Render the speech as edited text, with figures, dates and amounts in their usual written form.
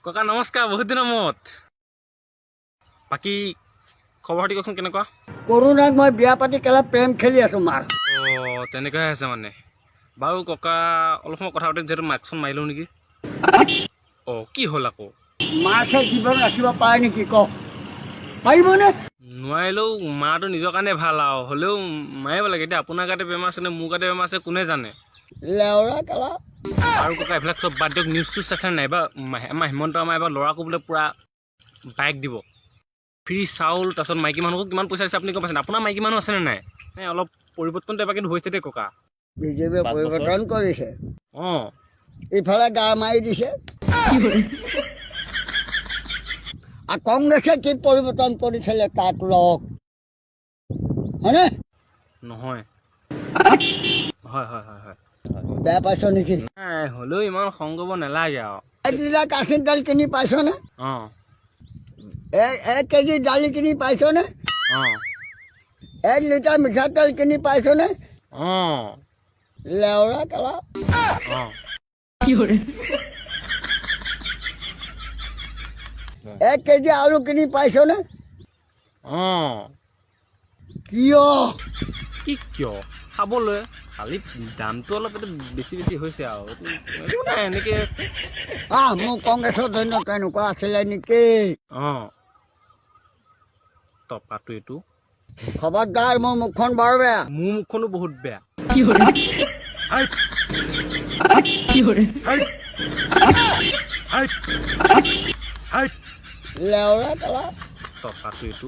ককা নমস্কাৰ, বহুত দিনৰ মূৰত। বাকী খবৰ খাতি কওকচোন কেনেকুৱা? কৰোণাক মই বিয়া পাতি কেলা প্ৰেম খেলি আছো মাৰ। অঁ তেনেকুৱাহে আছে মানে। বাৰু ককা অলপ সময় কথা পাতিম, যিহেতু মাইকখন মাৰিলোঁ নেকি। অঁ কি হ'ল আকৌ? মাছে জীৱন ৰাখিব পাৰে নেকি ক? পাৰিবনে? নোৱাৰিলেও মাৰটো নিজৰ কাৰণে ভাল আৰু, হ'লেও মাৰিব লাগে। এতিয়া আপোনাৰ গাতে বেমাৰ আছে নে মোৰ গাতে বেমাৰ আছে কোনে জানে। লেওৰা কেলা আৰু ককা এইবিলাক চব বাদ দিয়ক, নিউজ চিউজ চাইছে নাই? আমাৰ হিমন্ত আমাৰ এইবাৰ ল'ৰাকো বোলে পূৰা বাইক দিব, ফ্ৰী চাউল, তাৰপিছত মাইকী মানুহকো কিমান পইচা দিছে আপুনি গম পাইছে? আপোনাৰ মাইকী মানুহ আছেনে নাই? অলপ পৰিৱৰ্তনটো এবাৰ কিন্তু হৈছে দেই ককা। বিজেপিয়ে পৰিৱৰ্তন কৰিছে, অঁ ইফালে গা মাৰি দিছে। আৰু কংগ্ৰেছে কি পৰিৱৰ্তন কৰিছিলে তাক লওক, হয়নে? নহয়, হয় হয় হয় হয়। বেয়া পাইছ নেকি? নাই হ'লেও ইমান খং কৰিব নালাগে আৰু। 1 কাচি তেল কিনি পাইছনে? অঁ 1 কেজি দালি কিনি পাইছনে? অঁ 1 লিটাৰ মিঠাতেল কিনি পাইছনে? অঁ লেওৰা কেলা অঁ 1 কেজি আলু কিনি পাইছনে? অঁ কিয়? কি কিয়? খাবলৈ খালি দামটো অলপ বেছি বেছি হৈছে আৰু একো নাই এনেকৈ। মোৰ কংগ্ৰেছৰ ধন্য তেনেকুৱা আছিলে নেকি? অঁ টপাটো এইটো খবৰদাৰ, মোৰ মুখখন বৰ বেয়া। মোৰ মুখখনো বহুত বেয়া। লেওৰা কেলা টপাটো এইটো